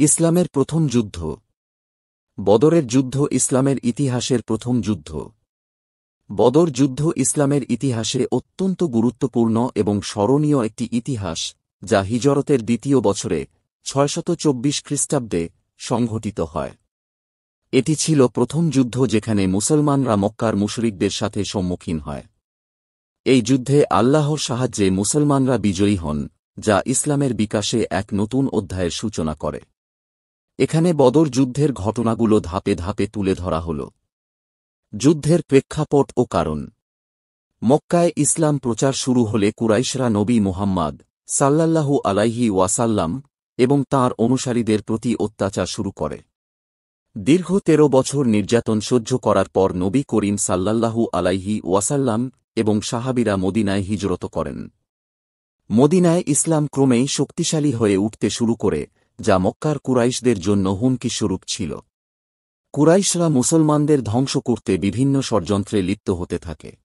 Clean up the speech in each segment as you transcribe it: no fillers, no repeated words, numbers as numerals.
ইসলামের প্রথম যুদ্ধ। বদরের যুদ্ধ ইসলামের ইতিহাসের প্রথম যুদ্ধ। বদর যুদ্ধ ইসলামের ইতিহাসে অত্যন্ত গুরুত্বপূর্ণ এবং স্মরণীয় একটি ইতিহাস, যা হিজরতের দ্বিতীয় বছরে ৬২৪ খ্রিস্টাব্দে সংঘটিত হয়। এটি ছিল প্রথম যুদ্ধ যেখানে মুসলমানরা মক্কার মুশরিকদের সাথে সম্মুখীন হয়। এই যুদ্ধে আল্লাহর সাহায্যে মুসলমানরা বিজয়ী হন, যা ইসলামের বিকাশে এক নতুন অধ্যায়ের সূচনা করে। এখানে বদর যুদ্ধের ঘটনাগুলো ধাপে ধাপে তুলে ধরা হল। যুদ্ধের প্রেক্ষাপট ও কারণ। মক্কায় ইসলাম প্রচার শুরু হলে কুরাইশরা নবী মুহাম্মদ সাল্লাল্লাহু আলাইহি ওয়াসাল্লাম এবং তাঁর অনুসারীদের প্রতি অত্যাচার শুরু করে। দীর্ঘ ১৩ বছর নির্যাতন সহ্য করার পর নবী করিম সাল্লাল্লাহু আলাইহি ওয়াসাল্লাম এবং সাহাবীরা মদিনায় হিজরত করেন। মদিনায় ইসলাম ক্রমেই শক্তিশালী হয়ে উঠতে শুরু করে, যা মক্কার কুরাইশদের জন্য হুমকিস্বরূপ ছিল। কুরাইশরা মুসলমানদের ধ্বংস করতে বিভিন্ন ষড়যন্ত্রে লিপ্ত হতে থাকে।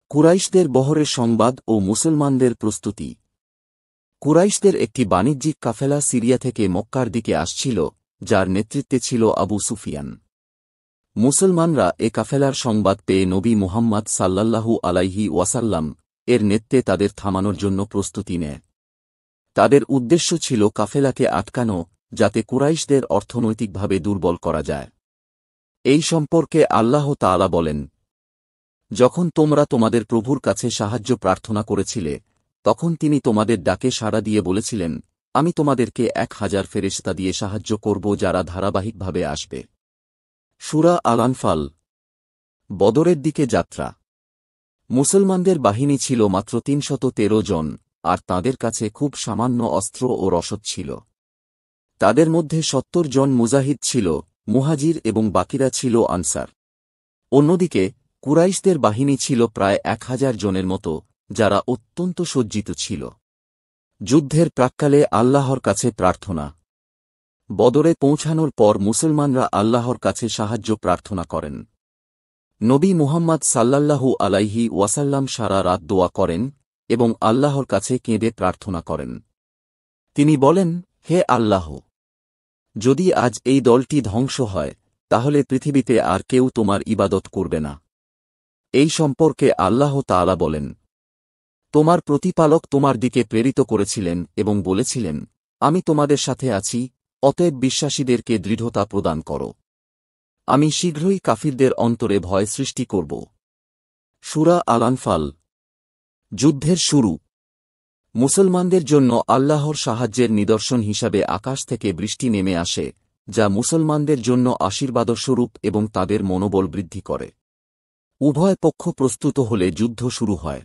কুরাইশদের বহরের সংবাদ ও মুসলমানদের প্রস্তুতি। কুরাইশদের একটি বাণিজ্যিক কাফেলা সিরিয়া থেকে মক্কার দিকে আসছিল, যার নেতৃত্বে ছিল আবু সুফিয়ান। মুসলমানরা এ কাফেলার সংবাদ পেয়ে নবী মুহাম্মদ সাল্লাল্লাহু আলাইহি ওয়াসাল্লাম এর নেতৃত্বে তাদের থামানোর জন্য প্রস্তুতি নেয়। তাদের উদ্দেশ্য ছিল কাফেলাকে আটকানো, যাতে কুরাইশদের অর্থনৈতিকভাবে দুর্বল করা যায়। এই সম্পর্কে আল্লাহ তাআলা বলেন, যখন তোমরা তোমাদের প্রভুর কাছে সাহায্য প্রার্থনা করেছিলে, তখন তিনি তোমাদের ডাকে সাড়া দিয়ে বলেছিলেন, আমি তোমাদেরকে ১,০০০ ফেরেশতা দিয়ে সাহায্য করব যারা ধারাবাহিকভাবে আসবে। সূরা আল-আনফাল। বদরের দিকে যাত্রা। মুসলমানদের বাহিনী ছিল মাত্র ৩১৩ জন, আর তাঁদের কাছে খুব সামান্য অস্ত্র ও রসদ ছিল। তাদের মধ্যে ৭০ জন মুজাহিদ ছিল, মুহাজির এবং বাকিরা ছিল আনসার। অন্যদিকে কুরাইশদের বাহিনী ছিল প্রায় ১,০০০ জনের মতো, যারা অত্যন্ত সজ্জিত ছিল। যুদ্ধের প্রাক্কালে আল্লাহর কাছে প্রার্থনা। বদরে পৌঁছানোর পর মুসলমানরা আল্লাহর কাছে সাহায্য প্রার্থনা করেন। নবী মুহাম্মদ সাল্লাল্লাহু আলাইহি ওয়াসাল্লাম সারা রাত দোয়া করেন এবং আল্লাহর কাছে কেঁদে প্রার্থনা করেন। তিনি বলেন, হে আল্লাহ, যদি আজ এই দলটি ধ্বংস হয়, তাহলে পৃথিবীতে আর কেউ তোমার ইবাদত করবে না। এই সম্পর্কে আল্লাহ তাআলা বলেন, তোমার প্রতিপালক তোমার দিকে প্রেরিত করেছিলেন এবং বলেছিলেন, আমি তোমাদের সাথে আছি, অতএব বিশ্বাসীদেরকে দৃঢ়তা প্রদান করো। আমি শীঘ্রই কাফিরদের অন্তরে ভয় সৃষ্টি করব। সূরা আল-আনফাল। যুদ্ধের শুরু। মুসলমানদের জন্য আল্লাহর সাহায্যের নিদর্শন হিসাবে আকাশ থেকে বৃষ্টি নেমে আসে, যা মুসলমানদের জন্য আশীর্বাদস্বরূপ এবং তাদের মনোবল বৃদ্ধি করে। উভয় পক্ষ প্রস্তুত হলে যুদ্ধ শুরু হয়।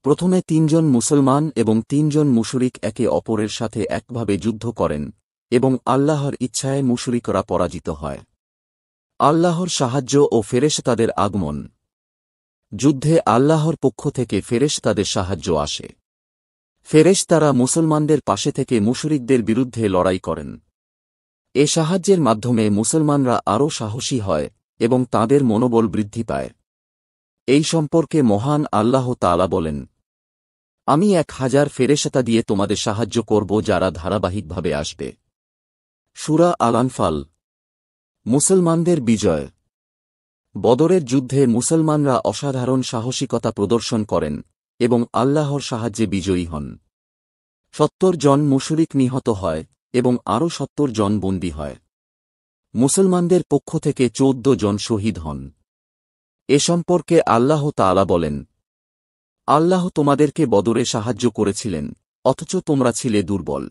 প্রথমে ৩ জন মুসলমান এবং ৩ জন মুশরিক একে অপরের সাথে একভাবে যুদ্ধ করেন এবং আল্লাহর ইচ্ছায় মুশরিকরা পরাজিত হয়। আল্লাহর সাহায্য ও ফেরেশতাদের আগমন। যুদ্ধে আল্লাহর পক্ষ থেকে ফেরেশতাদের সাহায্য আসে। ফেরেশতারা মুসলমানদের পাশে থেকে মুশরিকদের বিরুদ্ধে লড়াই করেন। এ সাহায্যের মাধ্যমে মুসলমানরা আরও সাহসী হয় এবং তাঁদের মনোবল বৃদ্ধি পায়। এই সম্পর্কে মহান আল্লাহ তাআলা বলেন, আমি ১,০০০ ফেরেশতা দিয়ে তোমাদের সাহায্য করব যারা ধারাবাহিকভাবে আসবে। সূরা আল-আনফাল। মুসলমানদের বিজয়। বদরের যুদ্ধে মুসলমানরা অসাধারণ সাহসিকতা প্রদর্শন করেন এবং আল্লাহর সাহায্যে বিজয়ী হন। ৭০ জন মুশরিক নিহত হয় এবং আরও ৭০ জন বন্দী হয়। মুসলমানদের পক্ষ থেকে ১৪ জন শহীদ হন। এ সম্পর্কে আল্লাহ তাআলা বলেন, আল্লাহ তোমাদেরকে বদরে সাহায্য করেছিলেন, অথচ তোমরা ছিলে দুর্বল।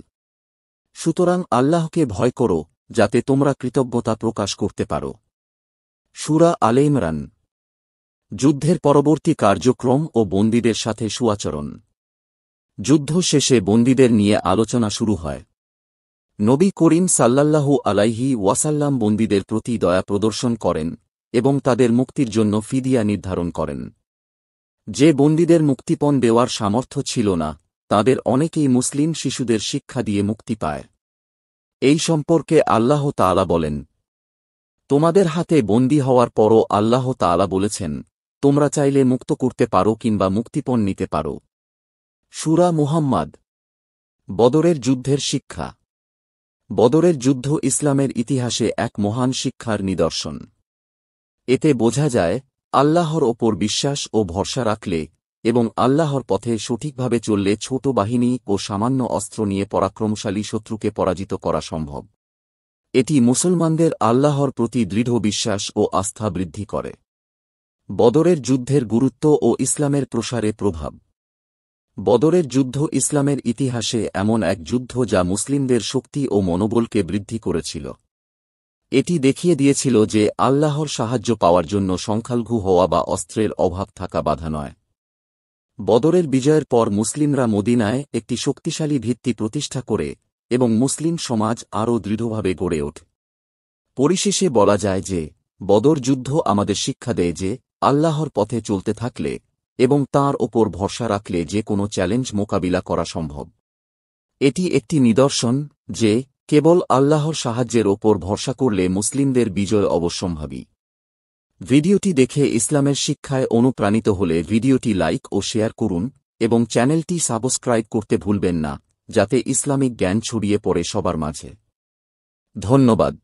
সুতরাং আল্লাহকে ভয় করো, যাতে তোমরা কৃতজ্ঞতা প্রকাশ করতে পারো। সূরা আলে ইমরান। যুদ্ধের পরবর্তী কার্যক্রম ও বন্দীদের সাথে সুআচরণ। যুদ্ধ শেষে বন্দীদের নিয়ে আলোচনা শুরু হয়। নবী করিম সাল্লাল্লাহু আলাইহি ওয়াসাল্লাম বন্দীদের প্রতি দয়া প্রদর্শন করেন এবং তাদের মুক্তির জন্য ফিদিয়া নির্ধারণ করেন। যে বন্দীদের মুক্তিপণ দেওয়ার সামর্থ্য ছিল না, তাদের অনেকেই মুসলিম শিশুদের শিক্ষা দিয়ে মুক্তি পায়। এই সম্পর্কে আল্লাহ তাআলা বলেন, তোমাদের হাতে বন্দী হওয়ার পরও আল্লাহ তাআলা বলেছেন, তোমরা চাইলে মুক্ত করতে পারো কিংবা মুক্তিপণ নিতে পারো। সূরা মুহাম্মদ। বদরের যুদ্ধের শিক্ষা। বদরের যুদ্ধ ইসলামের ইতিহাসে এক মহান শিক্ষার নিদর্শন। এতে বোঝা যায়, আল্লাহর ওপর বিশ্বাস ও ভরসা রাখলে এবং আল্লাহর পথে সঠিকভাবে চললে ছোট বাহিনী ও সামান্য অস্ত্র নিয়ে পরাক্রমশালী শত্রুকে পরাজিত করা সম্ভব। এটি মুসলমানদের আল্লাহর প্রতি দৃঢ় বিশ্বাস ও আস্থা বৃদ্ধি করে। বদরের যুদ্ধের গুরুত্ব ও ইসলামের প্রসারে প্রভাব। বদরের যুদ্ধ ইসলামের ইতিহাসে এমন এক যুদ্ধ যা মুসলিমদের শক্তি ও মনোবলকে বৃদ্ধি করেছিল। এটি দেখিয়ে দিয়েছিল যে আল্লাহর সাহায্য পাওয়ার জন্য সংখ্যালঘু হওয়া বা অস্ত্রের অভাব থাকা বাধা নয়। বদরের বিজয়ের পর মুসলিমরা মদিনায় একটি শক্তিশালী ভিত্তি প্রতিষ্ঠা করে এবং মুসলিম সমাজ আরও দৃঢ়ভাবে গড়ে ওঠে। পরিশেষে বলা যায় যে বদর যুদ্ধ আমাদের শিক্ষা দেয় যে আল্লাহর পথে চলতে থাকলে এবং তাঁর ওপর ভরসা রাখলে যে কোনো চ্যালেঞ্জ মোকাবিলা করা সম্ভব। এটি একটি নিদর্শন যে কেবল আল্লাহর সাহায্যের ওপর ভরসা করলে মুসলিমদের বিজয় অবশ্যম্ভাবী। ভিডিওটি দেখে ইসলামের শিক্ষায় অনুপ্রাণিত হলে ভিডিওটি লাইক ও শেয়ার করুন এবং চ্যানেলটি সাবস্ক্রাইব করতে ভুলবেন না, যাতে ইসলামিক জ্ঞান ছড়িয়ে পড়ে সবার মাঝে। ধন্যবাদ।